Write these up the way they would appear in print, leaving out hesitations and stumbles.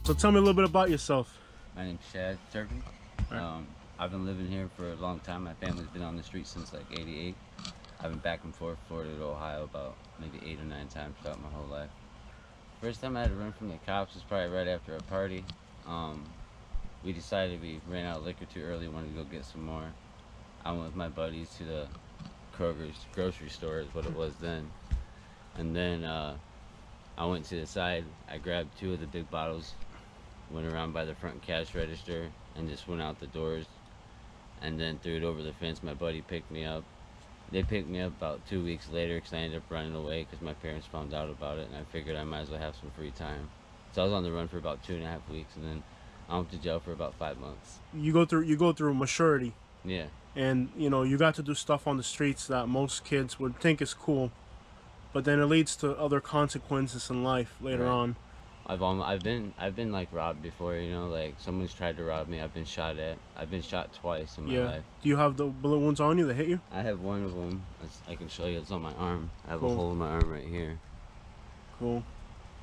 So tell me a little bit about yourself. My name's Chad Turpin. Right. I've been living here for a long time. My family's been on the street since like '88. I've been back and forth Florida to Ohio about maybe 8 or 9 times throughout my whole life. First time I had to run from the cops was probably right after a party. We decided we ran out of liquor too early, wanted to go get some more. I went with my buddies to the Kroger's grocery store is what it was then. And then I went to the side, I grabbed 2 of the big bottles, went around by the front cash register, and just went out the doors, and then threw it over the fence. My buddy picked me up. They picked me up about 2 weeks later because I ended up running away because my parents found out about it, and I figured I might as well have some free time. So I was on the run for about 2.5 weeks, and then I went to jail for about 5 months. You go through maturity, Yeah. and you got to do stuff on the streets that most kids would think is cool, but then it leads to other consequences in life later Right. on. I've been like robbed before, like someone's tried to rob me. I've been shot at. I've been shot twice in my Yeah. life. Do you have the bullet wounds on you that hit you? I have one of them. I can show you. It's on my arm. I have Cool. a hole in my arm right here. Cool.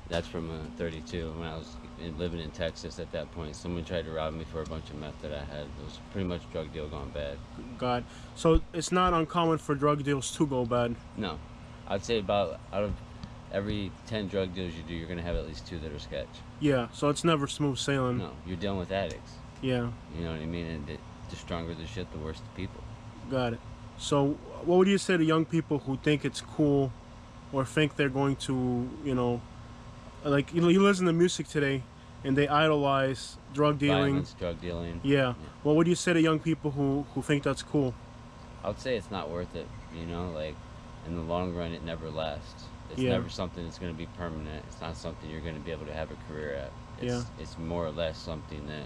That's from 32 when I was living in Texas at that point. Someone tried to rob me for a bunch of meth that I had. It was pretty much a drug deal gone bad. God. So it's not uncommon for drug deals to go bad. No. I'd say about out of every 10 drug deals you do, you're going to have at least 2 that are sketch. Yeah. So it's never smooth sailing. No, you're dealing with addicts. Yeah. You know what I mean? And the stronger the shit, the worse the people. Got it. So what would you say to young people who think it's cool or think they're going to, like, you listen to music today and they idolize drug dealing. Violence, drug dealing. Yeah. What would you say to young people who think that's cool? I would say it's not worth it. Like in the long run, it never lasts. It's Yeah. never something that's going to be permanent. It's not something you're going to be able to have a career at. It's more or less something that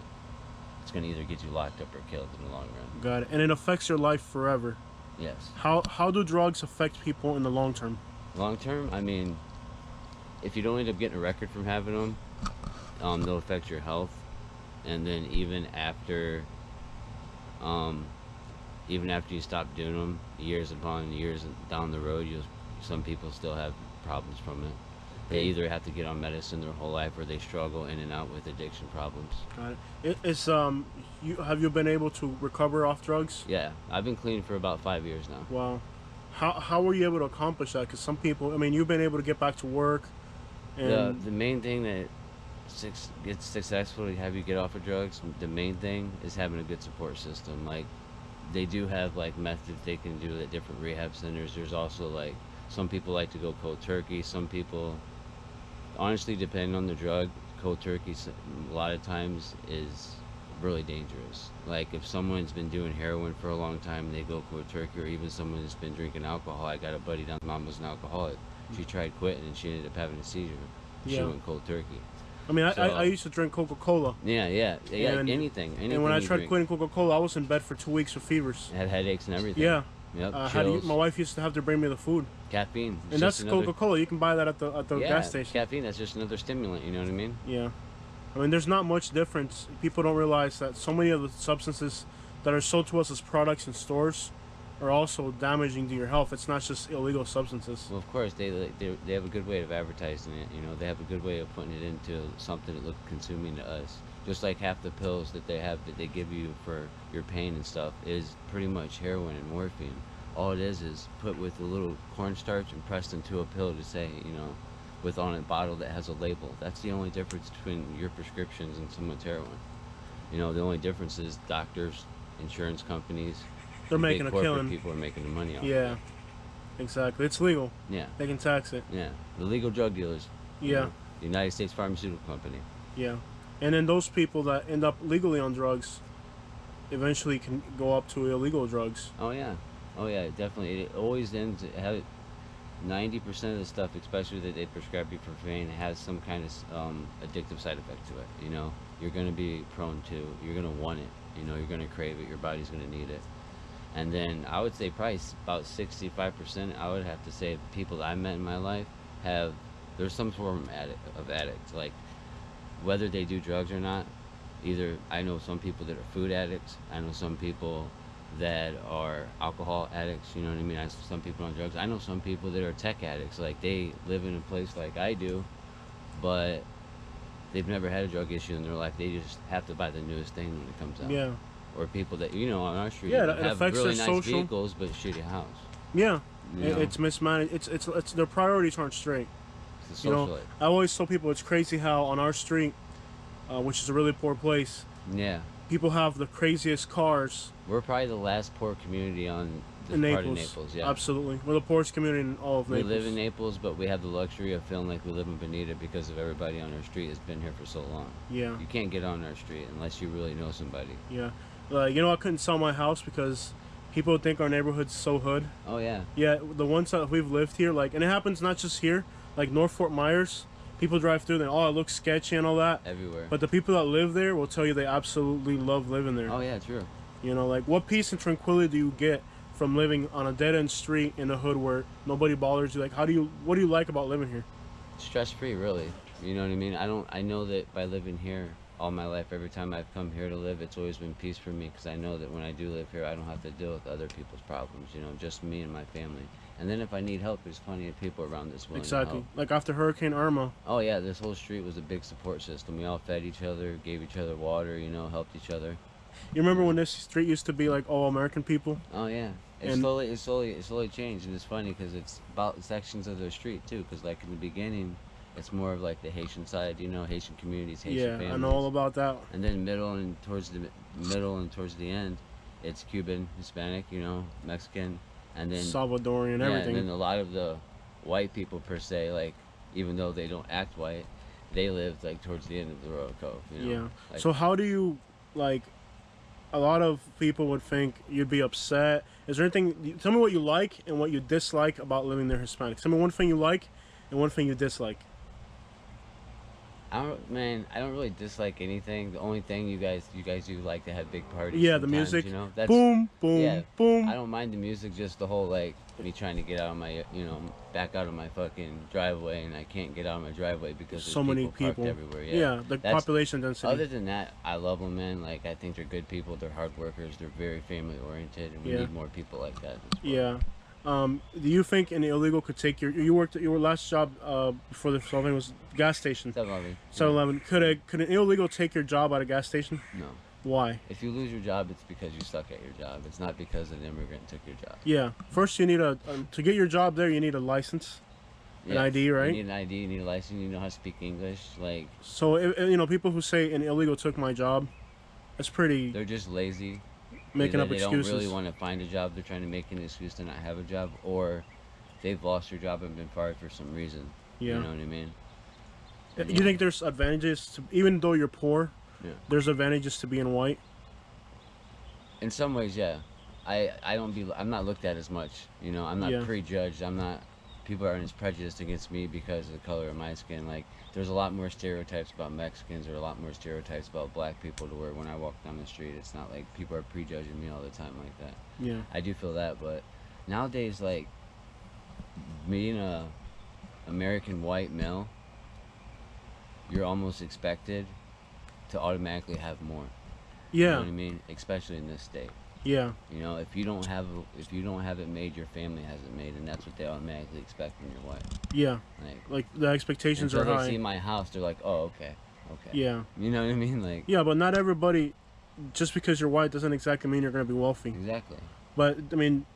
it's going to either get you locked up or killed in the long run. Got it. And it affects your life forever. Yes. How do drugs affect people in the long term? Long term, I mean, if you don't end up getting a record from having them, they'll affect your health. And then even after you stop doing them, years upon years down the road, some people still have problems from it. They either have to get on medicine their whole life, or they struggle in and out with addiction problems. Got it. Have you been able to recover off drugs? Yeah, I've been clean for about 5 years now. Wow. How were you able to accomplish that? Because some people, I mean, you've been able to get back to work. And The main thing that gets successful to have you get off of drugs, the main thing is having a good support system. Like, they do have like methods they can do at different rehab centers. There's also like some people like to go cold turkey. Some people, honestly, depending on the drug, cold turkey a lot of times is really dangerous. Like if someone's been doing heroin for a long time and they go cold turkey, or even someone that's been drinking alcohol. I got a buddy down, mom was an alcoholic. She tried quitting and she ended up having a seizure. She Yeah. went cold turkey. I mean, So- I used to drink Coca-Cola. Yeah, And- anything. And when I you tried drink. quitting Coca-Cola, I was in bed for 2 weeks with fevers. Had headaches and everything. Yeah. Yep. My Chills. wife used to have to bring me the food. Caffeine. It's And that's just another- Coca-Cola. You can buy that at the Yeah, gas station. caffeine. That's just another stimulant. You know what I mean? Yeah. I mean, there's not much difference. People don't realize that so many of the substances that are sold to us as products in stores are also damaging to your health. It's not just illegal substances. Well, of course, they have a good way of advertising it. They have a good way of putting it into something that looks consuming to us. Just like half the pills that they give you for your pain and stuff is pretty much heroin and morphine. All it is put with a little cornstarch and pressed into a pill to say, with on a bottle that has a label. That's the only difference between your prescriptions and someone's heroin. The only difference is doctors, insurance companies, They're and making big a corporate killing. people are making the money off. Yeah. Exactly. It's legal. Yeah. They can tax it. Yeah. The legal drug dealers. Yeah. The United States Pharmaceutical Company. Yeah. And then those people that end up legally on drugs eventually can go up to illegal drugs. Oh yeah. Oh yeah, definitely. It always ends 90% of the stuff, especially that they prescribe you for pain, has some kind of addictive side effect to it. You're going to be prone to. You're going to want it. You're going to crave it. Your body's going to need it. And then I would say probably about 65%. I would have to say people that I met in my life there's some form of addict. Like whether they do drugs or not. Either I know some people that are food addicts. I know some people that are alcohol addicts, you know what I mean? I know some people on drugs. I know some people that are tech addicts, like they live in a place like I do, but they've never had a drug issue in their life. They just have to buy the newest thing when it comes out. Yeah. Or people that on our street Yeah, that it have affects really their nice social. vehicles but shitty house. Yeah. You know? It's mismanaged. It's their priorities aren't straight. It's a socialite. You know, I always tell people it's crazy how on our street, which is a really poor place, Yeah. people have the craziest cars. We're probably the last poor community on this In part Naples. of Naples. Yeah. Absolutely. We're the poorest community in all of We Naples. live in Naples, but we have the luxury of feeling like we live in Bonita because of everybody on our street has been here for so long. Yeah. You can't get on our street unless you really know somebody. Yeah. I couldn't sell my house because people think our neighborhood's so hood. Oh yeah. Yeah, the ones that we've lived here, and it happens not just here, like North Fort Myers, people drive through and it looks sketchy and all that. Everywhere. But the people that live there will tell you they absolutely love living there. Oh yeah, true. What peace and tranquility do you get from living on a dead-end street in a hood where nobody bothers you? Like, what do you like about living here? Stress-free, really. You know what I mean? I know that by living here all my life, every time I've come here to live, it's always been peace for me because I know that when I do live here, I don't have to deal with other people's problems, just me and my family. And then if I need help, there's plenty of people around this willing to Exactly. help. Like after Hurricane Irma. Oh yeah, this whole street was a big support system. We all fed each other, gave each other water, helped each other. You remember when this street used to be like all American people? Oh yeah. It slowly changed, and it's funny because it's about sections of the street too. Because like in the beginning, it's more of like the Haitian side, Haitian communities, Haitian families. I know all about that. And then towards the end, it's Cuban, Hispanic, Mexican, and then Salvadorian, everything. And then a lot of the white people per se, like even though they don't act white, they lived like towards the end of the Royal Cove. Yeah. Like, so how do you like? A lot of people would think you'd be upset. Is there anything? Tell me what you like and what you dislike about living there, Hispanic. Tell me one thing you like and one thing you dislike. I don't really dislike anything. The only thing you guys do like to have big parties. Yeah, the music. Boom, boom, yeah, boom. I don't mind the music, just the whole like me trying to get out of my, back out of my fucking driveway, and I can't get out of my driveway because there's so many people parked everywhere. Yeah, the population density. Other than that, I love them, man. Like I think they're good people. They're hard workers. They're very family oriented, and we need more people like that. Yeah. Do you think an illegal could take your last job before the Slovene was gas station? 7-Eleven. 7-Eleven. Could an illegal take your job at a gas station? No. Why? If you lose your job, it's because you suck at your job. It's not because an immigrant took your job. Yeah. First, you need to get your job there. You need a license, an ID, right? You need an ID. You need a license. You know how to speak English, like. So people who say an illegal took my job, that's pretty. They're just lazy. Making up excuses. They don't really want to find a job. They're trying to make an excuse to not have a job, or they've lost their job and been fired for some reason. Yeah. You know what I mean? You think there's advantages to, even though you're poor? Yeah. There's advantages to being white. In some ways, yeah. I'm not looked at as much. I'm not prejudged. People aren't as prejudiced against me because of the color of my skin. Like, there's a lot more stereotypes about Mexicans or a lot more stereotypes about black people to where when I walk down the street, it's not like people are prejudging me all the time like that. Yeah. I do feel that, but nowadays, like, being a American white male, you're almost expected to automatically have more. Yeah. You know what I mean? Especially in this state. Yeah. If you don't have it made, your family has it made, and that's what they automatically expect when you're white. Yeah. Like the expectations are high. They see my house, they're like, oh, okay. Yeah. You know what I mean? Like. Yeah, but not everybody. Just because you're white doesn't exactly mean you're gonna be wealthy. Exactly. But I mean,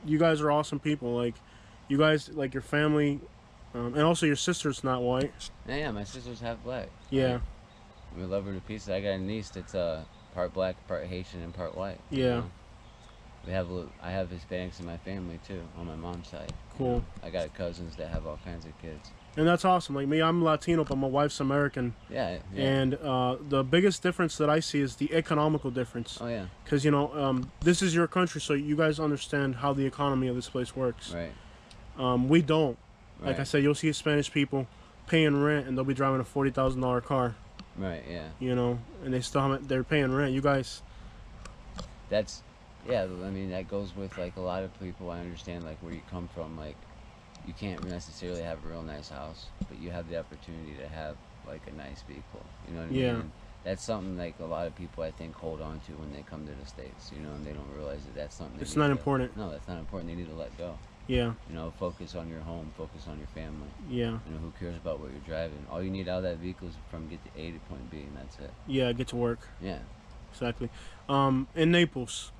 you guys are awesome people. Like, you guys, like your family, and also your sister's not white. Yeah, my sister's half black. Yeah. Like, we love her to pieces. I got a niece that's part black, part Haitian, and part white. Yeah. I have Hispanics in my family too, on my mom's side. Cool. I got cousins that have all kinds of kids. And that's awesome. Like me, I'm Latino, but my wife's American. Yeah. And the biggest difference that I see is the economical difference. Oh yeah. Because this is your country, so you guys understand how the economy of this place works. Right. We don't. Like Right. I said, you'll see Spanish people paying rent, and they'll be driving a $40,000 car. Right. Yeah. And they're paying rent. You guys. Yeah, I mean, that goes with, like, a lot of people. I understand, like, where you come from. Like, you can't necessarily have a real nice house, but you have the opportunity to have, like, a nice vehicle. You know what I mean? Yeah. And that's something, like, a lot of people, I think, hold on to when they come to the States, and they don't realize that that's something It's not important. No, that's not important. They need to let go. Yeah. You know, focus on your home, focus on your family. Yeah. You know, who cares about what you're driving? All you need out of that vehicle is from get to A to point B, and that's it. Yeah. Get to work. Yeah. Exactly. In Naples,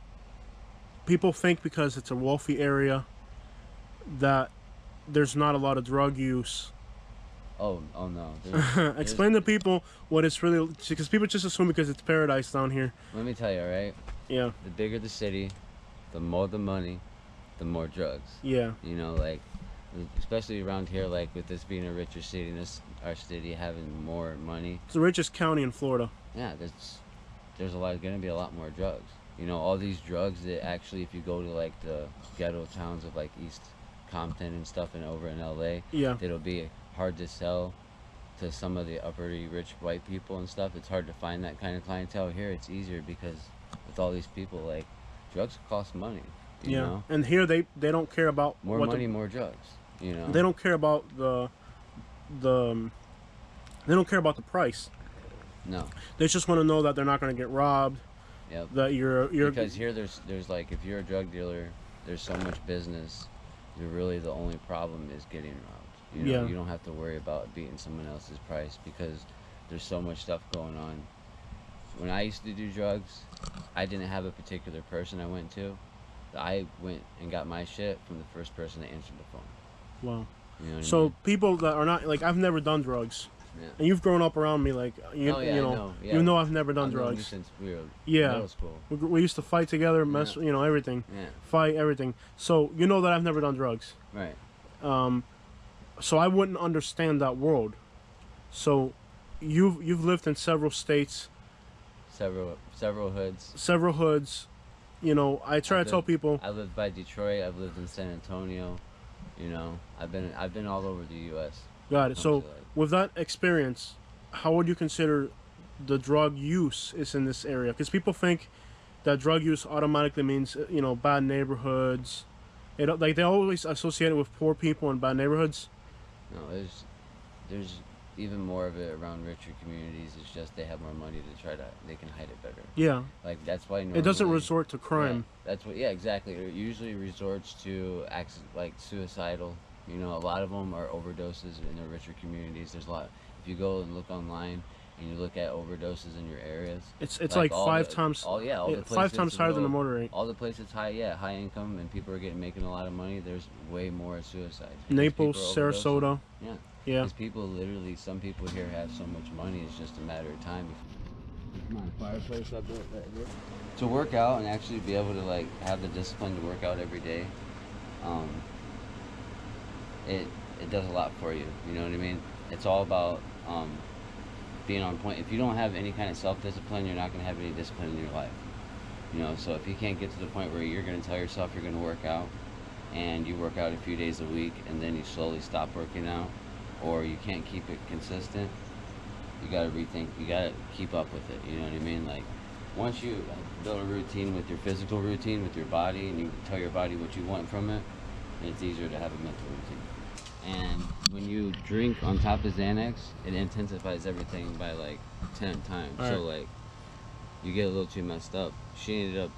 people think because it's a wealthy area that there's not a lot of drug use. Oh no. Explain to people what it's really, because people just assume because it's paradise down here. Let me tell you, all right? Yeah. The bigger the city, the more the money, the more drugs. Yeah. You know, like, especially around here, like with this being a richer city, and this our city having more money. It's the richest county in Florida. Yeah, there's gonna be a lot more drugs. You know, all these drugs that actually, if you go to like the ghetto towns of like East Compton and stuff, and over in LA, Yeah. it'll be hard to sell to some of the upperly rich white people and stuff. It's hard to find that kind of clientele. Here it's easier because with all these people, like, drugs cost money, you know? And here they don't care about More money, more drugs, you know? They don't care about the they don't care about the price. No. They just want to know that they're not going to get robbed. Yep. That you're because here there's like, if you're a drug dealer, there's so much business. You're really, the only problem is getting robbed. You know, Yeah. you don't have to worry about beating someone else's price because there's so much stuff going on. When I used to do drugs, I didn't have a particular person I went to. I went and got my shit from the first person that answered the phone. Wow. You know what I So mean? people that are not, like, I've never done drugs. Yeah. And you've grown up around me, like, you, Oh, yeah, you I know, know. Yeah. you know I've never done I've known you drugs. since we were Yeah. middle school. We used to fight together, mess, Yeah. you know, everything. Yeah. Fight, everything. So you know that I've never done drugs. Right. So I wouldn't understand that world. So you've lived in several states, Several hoods. several hoods. You know, I try to tell people. I lived by Detroit. I've lived in San Antonio. You know, I've been all over the U.S. Got it. So Like, with that experience, how would you consider the drug use is in this area? Because people think that drug use automatically means, you know, bad neighborhoods. Like they always associate it with poor people in bad neighborhoods. no, there's even more of it around richer communities. It's just they have more money they can hide it better. Yeah. Like, that's why It doesn't normally- resort to crime. Yeah, exactly. It usually resorts to acts like suicidal. You know, a lot of them are overdoses in the richer communities. There's a lot. If you go and look online and you look at overdoses in your areas, It's like all five the- times. all the five places times higher than the low- motor rate. All the places high income, and people are making a lot of money. There's way more suicides. because Naples, people are overdosing. Sarasota. Yeah. Yeah. Because people literally, some people here have so much money, it's just a matter of time. Come on, fireplace up there. To work out and actually be able to, like, have the discipline to work out every day, it does a lot for you. You know what I mean? It's all about being on point. If you don't have any kind of self-discipline, you're not going to have any discipline in your life. You know, so if you can't get to the point where you're going to tell yourself you're going to work out, and you work out a few days a week, and then you slowly stop working out, or you can't keep it consistent, you got to rethink. You got to keep up with it. You know what I mean? Like, once you build a routine with your physical routine, with your body, and you tell your body what you want from it, then it's easier to have a mental routine. And when you drink on top of Xanax, it intensifies everything by like 10 times. All So, right. like, you get a little too messed up. She ended up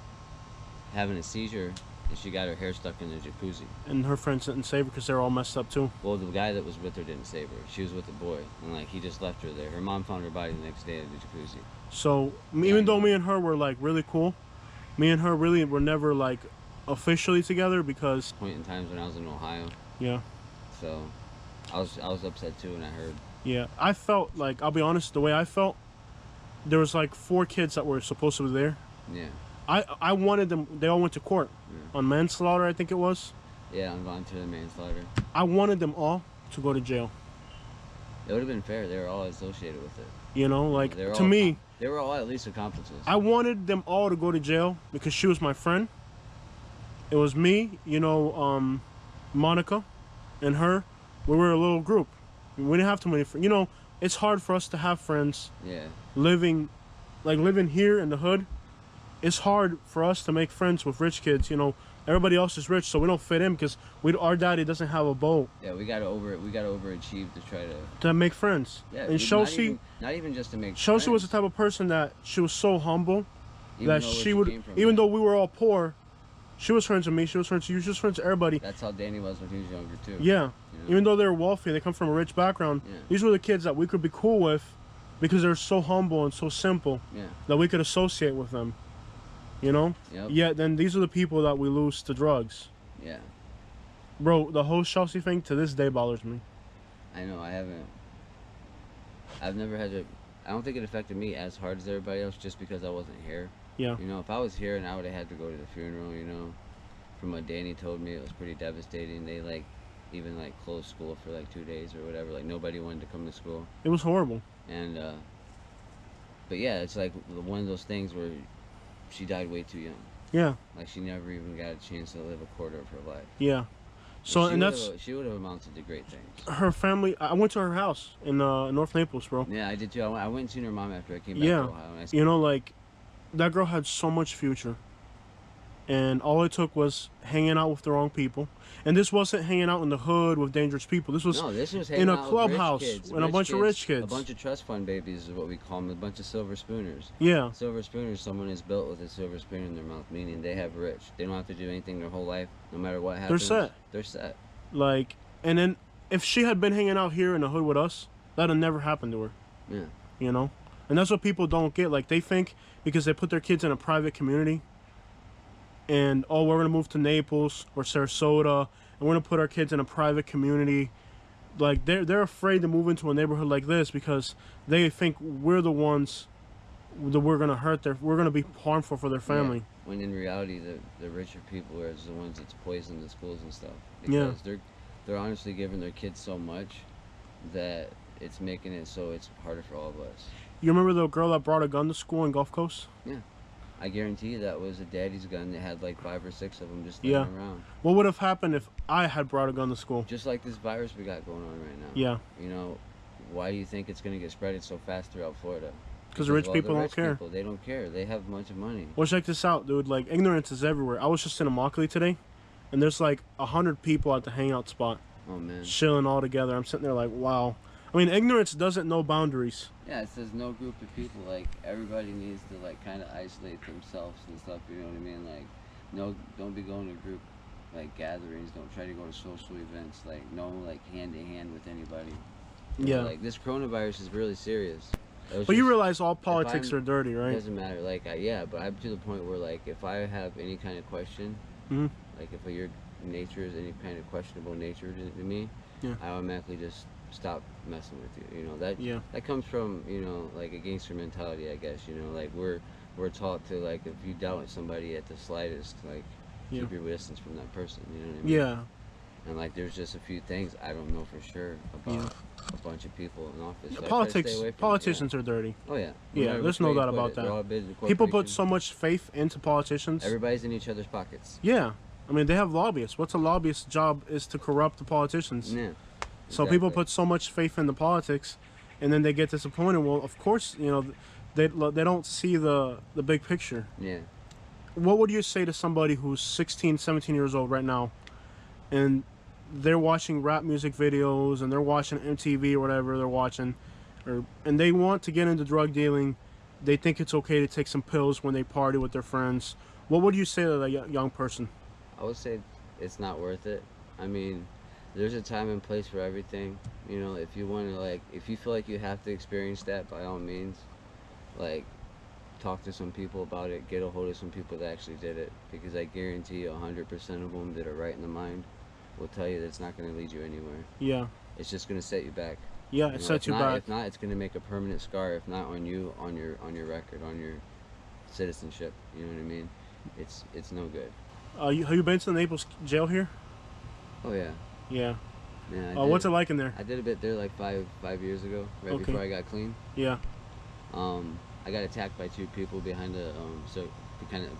having a seizure, and she got her hair stuck in the jacuzzi. And her friends didn't save her because they're all messed up too. Well, the guy that was with her didn't save her. She was with a boy, and like, he just left her there. Her mom found her body the next day at the jacuzzi. So even though me and her were like really cool, me and her really were never like officially together because Point in times when I was in Ohio, yeah, so I was upset too when I heard. yeah. I felt like, I'll be honest, the way I felt, there was like 4 kids that were supposed to be there. Yeah, I wanted them. They all went to court Yeah. on manslaughter, I think it was. yeah, on voluntary manslaughter. I wanted them all to go to jail. It would have been fair. They were all associated with it. You know, like They were to all- me, they were all at least accomplices. I wanted them all to go to jail because she was my friend. It was me, you know, Monica, and her. We were a little group. We didn't have too many friends. You know, it's hard for us to have friends Yeah, living here in the hood. It's hard for us to make friends with rich kids. You know, everybody else is rich, so we don't fit in because our daddy doesn't have a boat yeah, we gotta overachieve to try to. to make friends. Yeah, And Chelsea, not even just to make. Chelsea was the friends, type of person that she was so humble even that though where she would, came from. even though we were all poor, She was friends with me. She was friends with you. She was friends with everybody. That's how Danny was when he was younger too. Yeah. You know? Even though they're wealthy, they come from a rich background. Yeah. These were the kids that we could be cool with because they're so humble and so simple Yeah. that we could associate with them. You know? Yep. Yet then these are the people that we lose to drugs. Yeah. Bro, the whole Chelsea thing to this day bothers me. I know. I've never had to. I don't think it affected me as hard as everybody else, just because I wasn't here. Yeah. You know, if I was here and I would have had to go to the funeral, you know, from what Danny told me, it was pretty devastating. They even closed school for 2 days or whatever. Like nobody wanted to come to school. It was horrible. And but yeah, it's like one of those things where she died way too young. Yeah. Like she never even got a chance to live a quarter of her life. Yeah. So and that's she would have amounted to great things. Her family. I went to her house in North Naples, bro. Yeah, I did too. I went and seen her mom after I came back to Ohio. And you know, that girl had so much future, and all it took was hanging out with the wrong people. And this wasn't hanging out in the hood with dangerous people. This was hanging in a out clubhouse with rich kids, and a bunch of rich kids. A bunch of trust fund babies is what we call them. A bunch of silver spooners. Yeah. Silver spooners. Someone is built with a silver spoon in their mouth, meaning they have rich. They don't have to do anything their whole life, no matter what happens. They're set. They're set. And then if she had been hanging out here in the hood with us, that'd never happened to her. Yeah. You know? And that's what people don't get. They think because they put their kids in a private community and, we're going to move to Naples or Sarasota and we're going to put our kids in a private community. They're afraid to move into a neighborhood like this because they think we're the ones that we're going to hurt we're going to be harmful for their family. Yeah. When in reality, the richer people are the ones that's poison the schools and stuff. Because they're honestly giving their kids so much that it's making it so it's harder for all of us. You remember the girl that brought a gun to school in Gulf Coast? Yeah. I guarantee you that was a daddy's gun that had 5 or 6 of them just laying around. What would have happened if I had brought a gun to school? Just like this virus we got going on right now. Yeah. You know, why do you think it's going to get spread so fast throughout Florida? Because the rich people don't care. They don't care. They have a bunch of money. Well, check this out, dude. Ignorance is everywhere. I was just in Immokalee today, and there's 100 people at the hangout spot. Oh, man. Chilling all together. I'm sitting there wow. I mean, ignorance doesn't know boundaries. Yeah, it says no group of people. Everybody needs to, kind of isolate themselves and stuff, you know what I mean? No, don't be going to group, gatherings. Don't try to go to social events. No, hand-to-hand with anybody. You know, this coronavirus is really serious. But you realize all politics are dirty, right? It doesn't matter. Yeah, but I'm to the point where, if I have any kind of question, if your nature is any kind of questionable nature to me, I automatically just stop messing with you. You know, that comes from, a gangster mentality, I guess. You know, we're taught to, if you doubt somebody at the slightest, keep your distance from that person. You know what I mean? Yeah. And there's just a few things I don't know for sure about a bunch of people in office. So politicians are dirty. Oh yeah. Yeah, there's no doubt about that. People put so much faith into politicians. Everybody's in each other's pockets. Yeah. I mean, they have lobbyists. What's a lobbyist's job is to corrupt the politicians. Yeah. So people put so much faith into politics, and then they get disappointed. Well, of course, they don't see the big picture. Yeah. What would you say to somebody who's 16, 17 years old right now, and they're watching rap music videos and they're watching MTV or whatever they're watching, and they want to get into drug dealing? They think it's okay to take some pills when they party with their friends. What would you say to that young person? I would say it's not worth it. I mean, there's a time and place for everything. You know, if you want to, if you feel like you have to experience that, by all means, talk to some people about it, get a hold of some people that actually did it, because I guarantee you 100% of them that are right in the mind will tell you that it's not going to lead you anywhere. Yeah. It's just going to set you back. Yeah, it sets you back. If not, it's going to make a permanent scar. If not on you, on your record, on your citizenship. You know what I mean? It's no good. Have you been to the Naples jail here? Oh yeah. Yeah. Yeah. What's it like in there? I did a bit there five years ago, right before I got clean. Yeah. I got attacked by 2 people behind the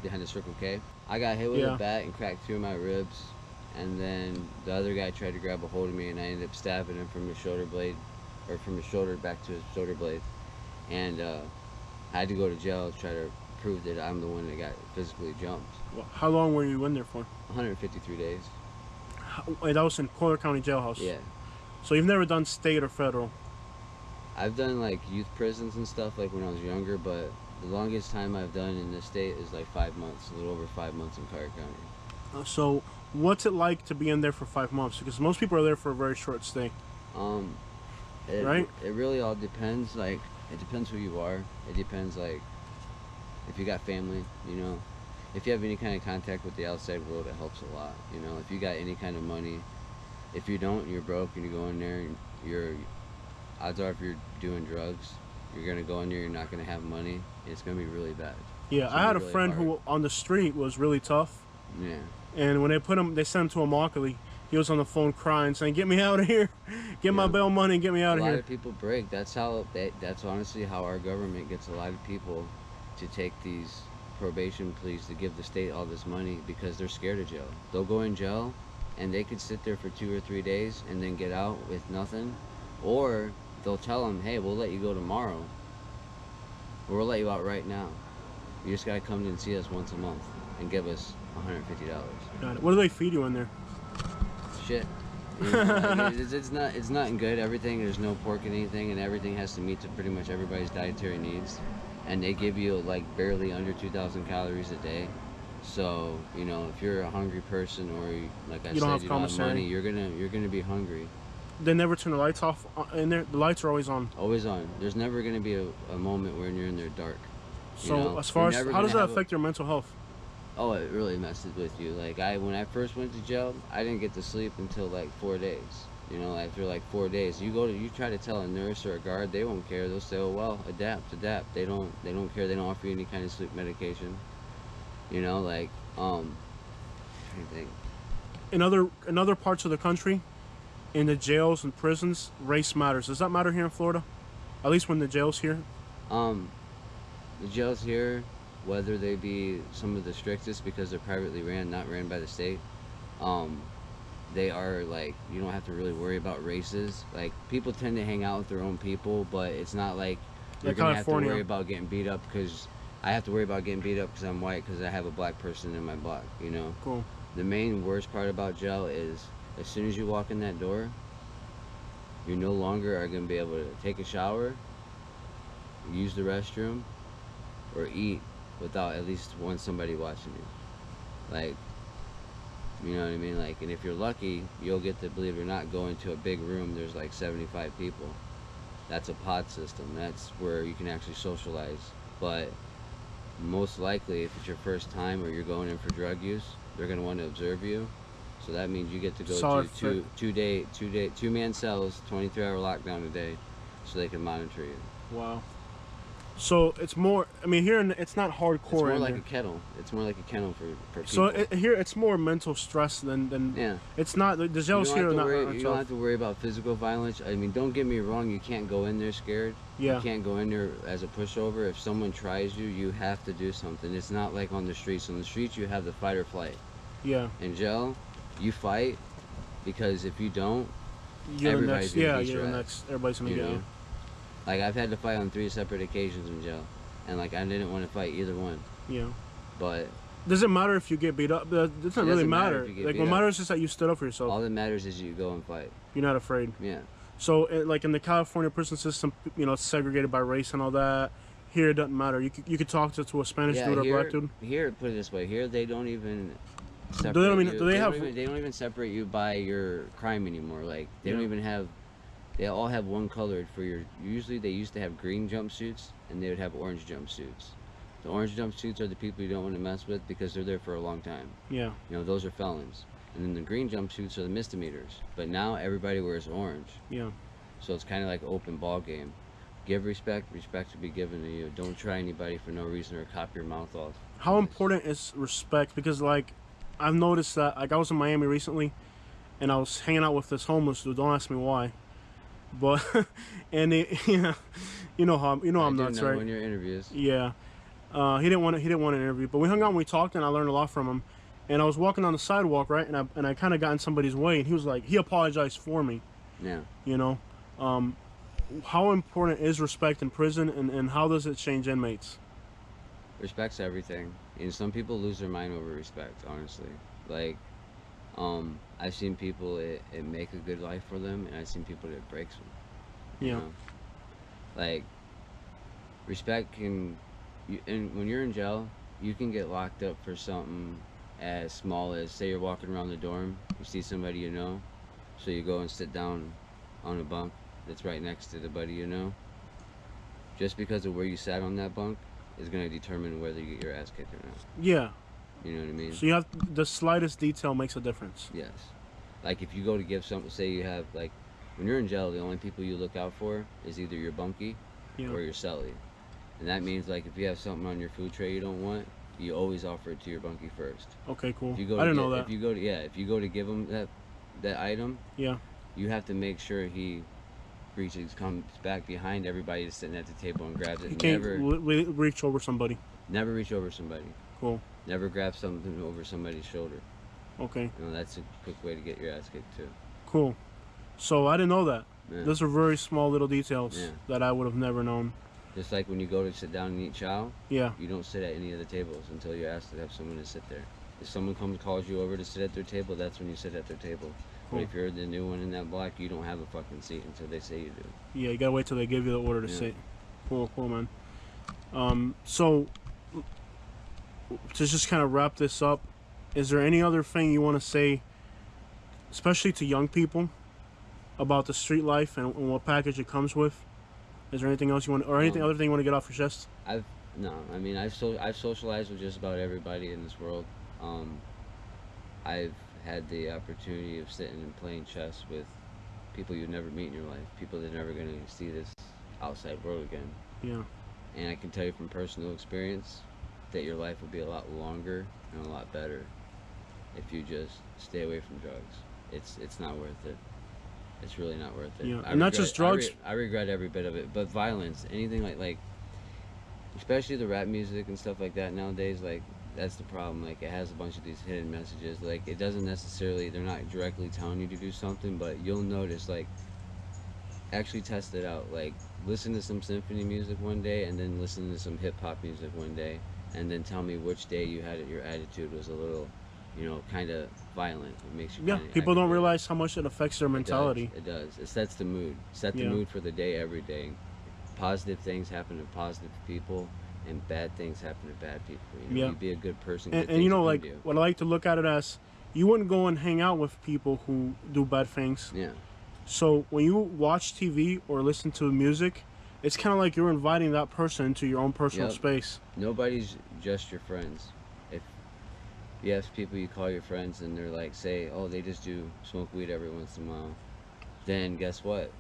behind the Circle K. I got hit with a bat and cracked 2 of my ribs, and then the other guy tried to grab a hold of me, and I ended up stabbing him from the shoulder blade, or from the shoulder back to his shoulder blade, and I had to go to jail to try to prove that I'm the one that got physically jumped. Well, how long were you in there for? 153 days. That was in Collier County Jailhouse. Yeah. So you've never done state or federal? I've done youth prisons and stuff when I was younger, but the longest time I've done in this state is 5 months, a little over 5 months in Collier County. So, what's it like to be in there for 5 months? Because most people are there for a very short stay, Um, right? it really all depends. Like, it depends who you are. It depends, like, if you got family, you know. If you have any kind of contact with the outside world, it helps a lot. You know, if you got any kind of money, if you don't, and you're broke, and you go in there, and you're odds are if you're doing drugs, you're gonna go in there, you're not gonna have money. It's gonna be really bad. Yeah, It's I gonna had be a really friend hard. who on the street was really tough, Yeah. and when they sent him to Immokalee. He was on the phone crying, saying, "Get me out of here, get my Yeah. bail money, get me A out of lot here." of people break. That's honestly how our government gets a lot of people to take these probation pleas to give the state all this money because they're scared of jail. They'll go in jail and they could sit there for 2 or 3 days and then get out with nothing, or they'll tell them, "Hey, we'll let you go tomorrow, or we'll let you out right now. You just gotta come in and see us once a month and give us $150." Got it. What do they feed you in there? Shit. You know, like, it's not good. Everything, there's no pork in anything, and everything has to meet to pretty much everybody's dietary needs. And they give you like barely under 2,000 calories a day. So you know, if you're a hungry person, or like I You don't said, have you don't have commissary. money, you're gonna be hungry. They never turn the lights off in there. The lights are always on. Always on. There's never gonna be a moment when you're in there dark. You So know, as you're far as never how does gonna that have affect your mental health? Oh, it really messes with you. Like when I first went to jail, I didn't get to sleep until like 4 days. You know, after like 4 days, you try to tell a nurse or a guard, they won't care. They'll say, "Oh well, adapt." They don't care. They don't offer you any kind of sleep medication. You know, like trying to think. In other parts of the country, in the jails and prisons, race matters. Does that matter here in Florida? At least when the jails here. Um, the jails here, whether they be some of the strictest because they're privately ran, not ran by the state, um, they are like you don't have to really worry about races. Like people tend to hang out with their own people, but it's not like you're Like gonna have to California. worry about getting beat up because I have to worry about getting beat up because I'm white because I have a black person in my block. You know, Cool. the main worst part about jail is as soon as you walk in that door, you no longer are gonna be able to take a shower, use the restroom, or eat without at least somebody watching you. Like, you know what I mean? Like, and if you're lucky, you'll get to, believe it or not, go into a big room. There's like 75 people. That's a pod system. That's where you can actually socialize. But most likely, if it's your first time or you're going in for drug use, they're gonna want to observe you. So that means you get to go Solid to two-man cells, 23-hour lockdown a day, so they can monitor you. Wow. So it's more. I mean, here it's not hardcore. It's more in like there. a kettle. It's more like a kettle for people. So here it's more mental stress than. Yeah. It's not the You jails don't here. have Are to not, worry. are You don't tough. have to worry about physical violence. I mean, don't get me wrong. You can't go in there scared. Yeah. You can't go in there as a pushover. If someone tries you, you have to do something. It's not like on the streets. On the streets, you have the fight or flight. Yeah. In jail, you fight because if you don't, You're the everybody's next. gonna Yeah. beat You're your the ass, next. Everybody's gonna you get know. you. Like I've had to fight on 3 separate occasions in jail, and like I didn't want to fight either one. Yeah. But Does it matter if you get beat up? It doesn't really doesn't matter matter. if you get Like beat what up. matters is that you stood up for yourself. all that matters is you go and fight. You're not afraid. Yeah. So, like in the California prison system, it's segregated by race and all that. Here, it doesn't matter. You could talk to a Spanish dude or a black dude. Here, put it this way: here, they don't even separate They don't even- you. do they have- They don't even separate you by your crime anymore. Like they don't Yeah. even have. They all have one colored for your. Usually, they used to have green jumpsuits, and they would have orange jumpsuits. The orange jumpsuits are the people you don't want to mess with because they're there for a long time. Yeah. You know, those are felons. And then the green jumpsuits are the misdemeanors. But now everybody wears orange. Yeah. So it's kind of like open ball game. Give respect, respect will be given to you. Don't try anybody for no reason or cop your mouth off. How important is respect? Because like, I've noticed that like I was in Miami recently, and I was hanging out with this homeless dude. Don't ask me why, but and yeah, you know how I I'm do nuts, know right? in your interviews. Yeah. He didn't want an interview, but we hung out and we talked, and I learned a lot from him. And I was walking on the sidewalk, right, and I kind of got in somebody's way, and he was like, he apologized for me, Yeah. you know. How important is respect in prison, and how does it change inmates? Respect's everything. And some people lose their mind over respect, honestly. Like, I've seen people it make a good life for them, and I've seen people that it breaks them. You Yeah. know? Like, respect can, and when you're in jail, you can get locked up for something, as small as, say you're walking around the dorm, you see somebody you know, so you go and sit down on a bunk that's right next to the buddy you know. Just because of where you sat on that bunk is going to determine whether you get your ass kicked or not. Yeah. You know what I mean? So you have the slightest detail makes a difference. Yes. Like if you go to give something, say you have like, when you're in jail, the only people you look out for is either your bunkie or your cellie. And that means like if you have something on your food tray you don't want, you always offer it to your bunkie first. Okay, cool. If you go I didn't know that. If you go to give him that item, you have to make sure he comes back behind everybody that's sitting at the table and grabs it. He can't reach over somebody. Never reach over somebody. Cool. Never grab something over somebody's shoulder. Okay. You know, that's a quick way to get your ass kicked too. Cool. So I didn't know that. Yeah. Those are very small little details that I would have never known. Just like when you go to sit down and eat chow, you don't sit at any of the tables until you're asked to have someone to sit there. If someone calls you over to sit at their table, that's when you sit at their table. Cool. But if you're the new one in that block, you don't have a fucking seat until they say you do. Yeah, you gotta wait till they give you the order to sit. Cool, man. So to just kind of wrap this up, is there any other thing you want to say, especially to young people, about the street life and what package it comes with? Is there anything else you want, or anything other thing you want to get off your chest? I've socialized with just about everybody in this world. I've had the opportunity of sitting and playing chess with people you'd never meet in your life, people that are never going to see this outside world again. Yeah. And I can tell you from personal experience that your life will be a lot longer and a lot better if you just stay away from drugs. It's not worth it. It's really not worth it. Yeah, and not just drugs. I regret every bit of it. But violence, anything like, especially the rap music and stuff like that nowadays, like, that's the problem. Like, it has a bunch of these hidden messages. Like, it doesn't necessarily, they're not directly telling you to do something, but you'll notice, like, actually test it out. Like, listen to some symphony music one day, and then listen to some hip-hop music one day, and then tell me which day you had it, your attitude was a little, you know, kind of violent. It makes you people don't realize how much it affects their mentality. It does. It sets the mood. Set the mood for the day every day. Positive things happen to positive people, and bad things happen to bad people. You know, you be a good person. And you know, like, what I like to look at it as, you wouldn't go and hang out with people who do bad things. Yeah. So when you watch TV or listen to music, it's kind of like you're inviting that person into your own personal space. Nobody's just your friends. You have people you call your friends and they're like, say, oh, they just do smoke weed every once in a while. Then guess what?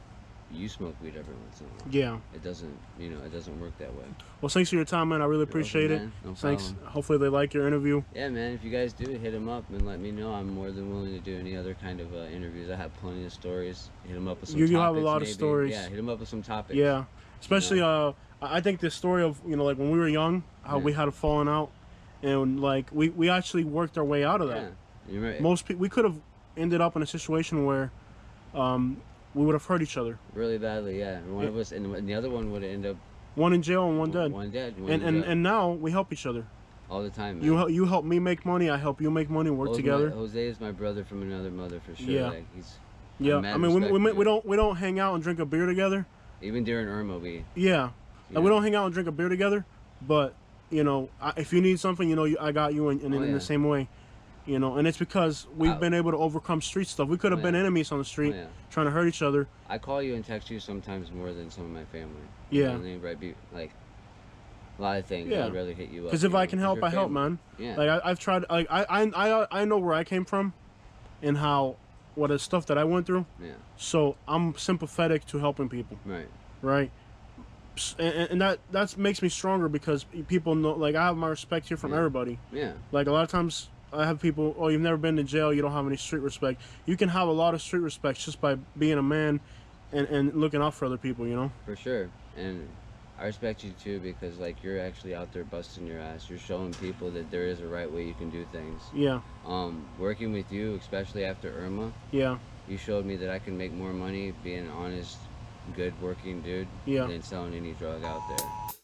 You smoke weed every once in a while. Yeah. It doesn't, you know, it doesn't work that way. Well, thanks for your time, man. I really appreciate it. No thanks. Problem. Hopefully they like your interview. Yeah, man. If you guys do, hit them up and let me know. I'm more than willing to do any other kind of interviews. I have plenty of stories. Hit them up with some topics. You have a lot of stories. Yeah, hit them up with some topics. Yeah. Especially, I think the story of, you know, like when we were young, how we had a falling out. And like we actually worked our way out of that. Yeah, you're right. Most people, we could have ended up in a situation where we would have hurt each other really badly. Yeah, one of us, and the other one would have ended up one in jail and one dead. One dead. And now we help each other all the time. Man. You help me make money. I help you make money. Work together. Jose is my brother from another mother for sure. Yeah. Like, I mean, we don't hang out and drink a beer together. Even during Irma, we. Yeah. Like, we don't hang out and drink a beer together, but. You know, if you need something, you know, I got you in the same way. You know, and it's because we've been able to overcome street stuff. We could have been enemies on the street trying to hurt each other. I call you and text you sometimes more than some of my family. Yeah. You know what I mean? Right? Like, a lot of things, I'd rather hit you up. Because if I can help, I help, man. Yeah. Like, I've tried, like, I know where I came from and what the stuff that I went through. Yeah. So I'm sympathetic to helping people. Right. Right. And that makes me stronger because people know, like, I have my respect here from everybody. Yeah. Like, a lot of times I have people, oh, you've never been to jail, you don't have any street respect. You can have a lot of street respect just by being a man and looking out for other people, you know? For sure. And I respect you too because, like, you're actually out there busting your ass. You're showing people that there is a right way you can do things. Yeah. Working with you, especially after Irma. Yeah. You showed me that I can make more money being honest, good working dude than selling any drug out there.